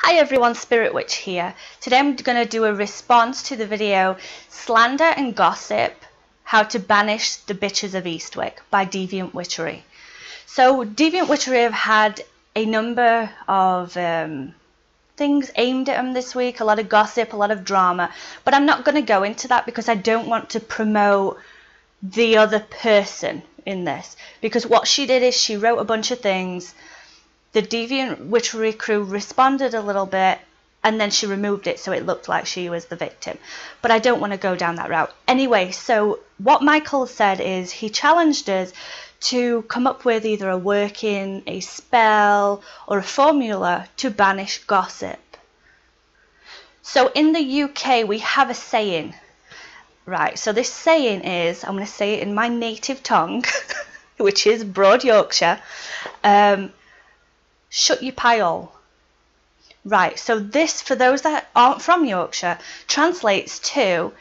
Hi everyone, Spirit Witch here. Today I'm going to do a response to the video Slander and Gossip, How to Banish the Bitches of Eastwick by Deviant Witchery. So Deviant Witchery have had a number of things aimed at them this week, a lot of gossip, a lot of drama, but I'm not going to go into that because I don't want to promote the other person in this, because what she did is she wrote a bunch of things. The Deviant Witchery crew responded a little bit and then she removed it so it looked like she was the victim. But I don't want to go down that route. Anyway, so what Michael said is he challenged us to come up with either a working, a spell, or a formula to banish gossip. So in the UK we have a saying. Right, so this saying is, I'm going to say it in my native tongue, which is Broad Yorkshire. Shut your pie hole. Right, so this, for those that aren't from Yorkshire, translates to,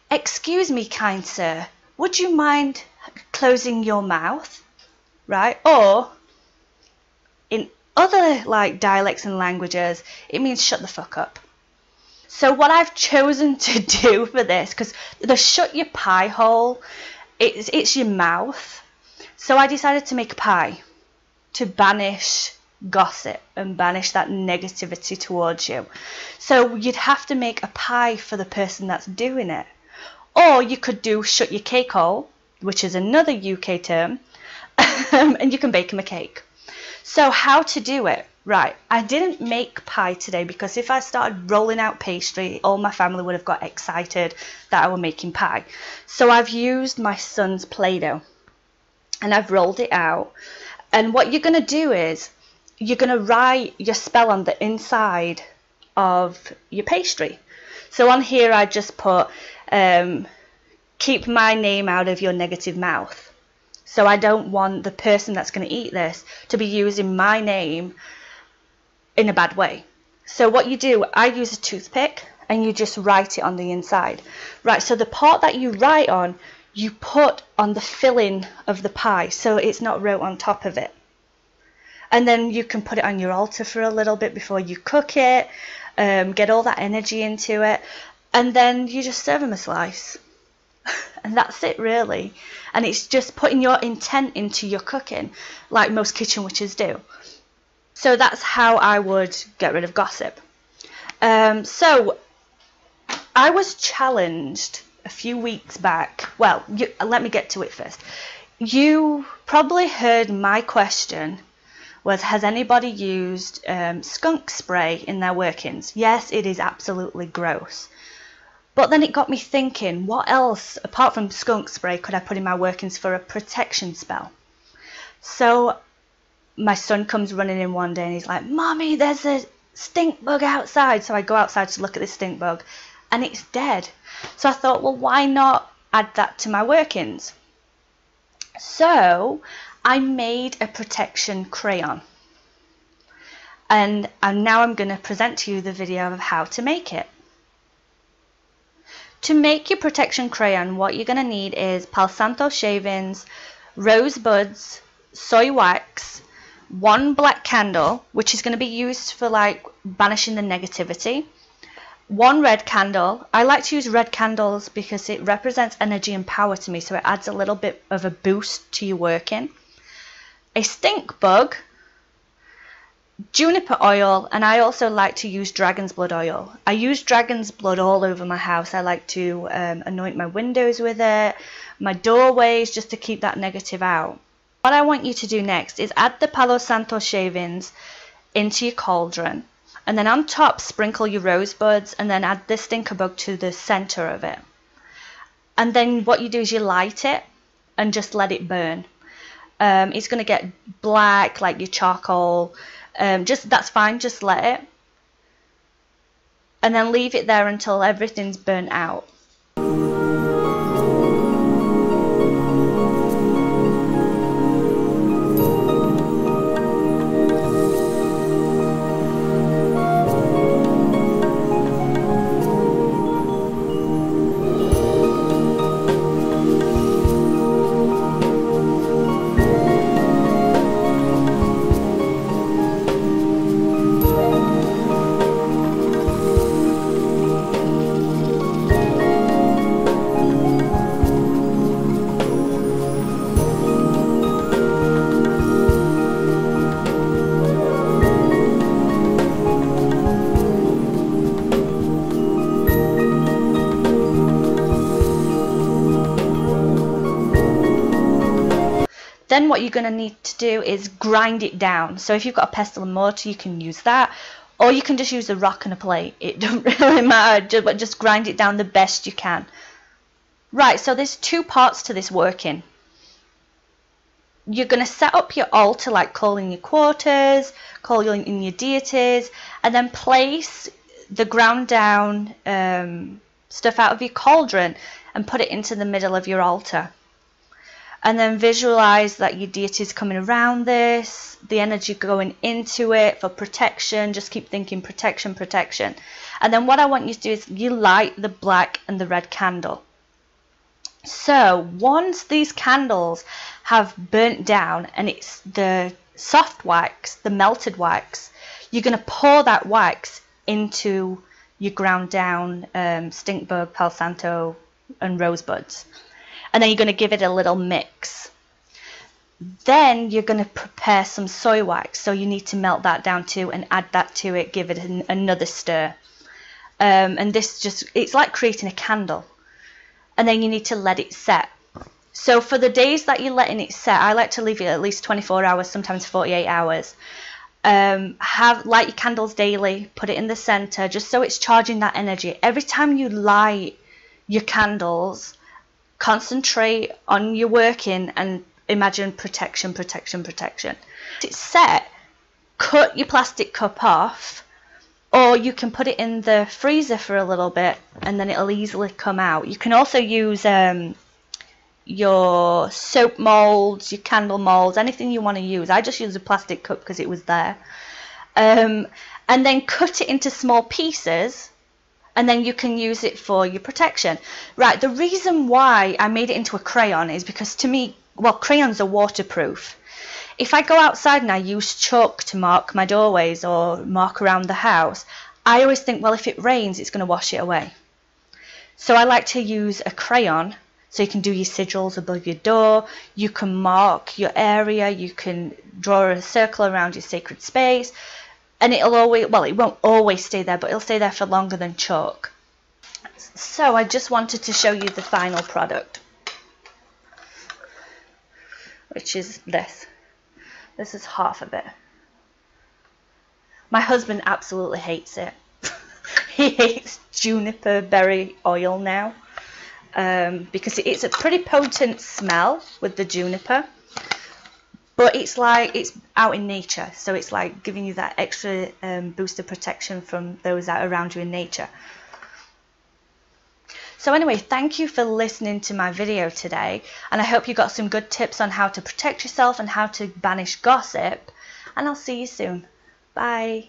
excuse me, kind sir, would you mind closing your mouth? Right, or in other like dialects and languages, it means shut the fuck up. So what I've chosen to do for this, because the shut your pie hole, it's your mouth. So I decided to make a pie to banish gossip and banish that negativity towards you. So you'd have to make a pie for the person that's doing it, or you could do shut your cake hole, which is another UK term, and you can bake them a cake. So how to do it? Right, I didn't make pie today because if I started rolling out pastry, all my family would have got excited that I were making pie. So I've used my son's Play-Doh and I've rolled it out, and what you're going to do is you're going to write your spell on the inside of your pastry. So on here I just put keep my name out of your negative mouth. So I don't want the person that's going to eat this to be using my name in a bad way. So what you do, I use a toothpick and you just write it on the inside. Right, so the part that you write on, you put on the filling of the pie so it's not wrote on top of it. And then you can put it on your altar for a little bit before you cook it, get all that energy into it, and then you just serve them a slice. And that's it really. And it's just putting your intent into your cooking, like most kitchen witches do. So that's how I would get rid of gossip. So I was challenged a few weeks back. Well, let me get to it first. You probably heard my question was, has anybody used skunk spray in their workings? Yes, it is absolutely gross. But then it got me thinking, what else apart from skunk spray could I put in my workings for a protection spell? So my son comes running in one day and he's like, Mommy, there's a stink bug outside. So I go outside to look at this stink bug and it's dead. So I thought, well, why not add that to my workings? So I made a protection crayon, and now I'm going to present to you the video of how to make it. To make your protection crayon, what you're going to need is Palo Santo shavings, rose buds, soy wax, one black candle, which is going to be used for like banishing the negativity, one red candle. I like to use red candles because it represents energy and power to me, so it adds a little bit of a boost to your working. A stink bug, juniper oil, and I also like to use dragon's blood oil. I use dragon's blood all over my house. I like to anoint my windows with it, my doorways, just to keep that negative out. What I want you to do next is add the Palo Santo shavings into your cauldron, and then on top sprinkle your rosebuds, and then add the stinker bug to the center of it. And then what you do is you light it and just let it burn. It's going to get black like your charcoal. That's fine, just let it, and then leave it there until everything's burnt out. Then what you're going to need to do is grind it down. So if you've got a pestle and mortar, you can use that, or you can just use a rock and a plate. It don't really matter, but just grind it down the best you can. Right, so there's two parts to this working. You're going to set up your altar, like calling your quarters, calling in your deities, and then place the ground down stuff out of your cauldron and put it into the middle of your altar. And then visualize that your deity is coming around this, the energy going into it for protection. Just keep thinking protection, protection. And then what I want you to do is you light the black and the red candle. So once these candles have burnt down and it's the soft wax, the melted wax, you're going to pour that wax into your ground down stink bug, Palo Santo and rosebuds. And then you're going to give it a little mix. Then you're going to prepare some soy wax. So you need to melt that down too and add that to it, give it another stir. And this just, it's like creating a candle. And then you need to let it set. So for the days that you're letting it set, I like to leave it at least 24 hours, sometimes 48 hours. Light your candles daily, put it in the center, just so it's charging that energy. Every time you light your candles, concentrate on your working and imagine protection, protection, protection. It's set, cut your plastic cup off, or you can put it in the freezer for a little bit and then it'll easily come out. You can also use your soap molds, your candle molds, anything you want to use. I just use a plastic cup because it was there. And then cut it into small pieces, and then you can use it for your protection. Right, the reason why I made it into a crayon is because to me, well, crayons are waterproof. If I go outside and I use chalk to mark my doorways or mark around the house, I always think, well, if it rains, it's going to wash it away. So I like to use a crayon. So you can do your sigils above your door, you can mark your area, you can draw a circle around your sacred space, and it'll always, well, it won't always stay there, but it'll stay there for longer than chalk. So I just wanted to show you the final product, which is this. This is half of it. My husband absolutely hates it. He hates juniper berry oil now. Because it's a pretty potent smell with the juniper, but it's like it's out in nature, so it's like giving you that extra boost of protection from those that are around you in nature. So anyway, thank you for listening to my video today, and I hope you got some good tips on how to protect yourself and how to banish gossip, and I'll see you soon. Bye.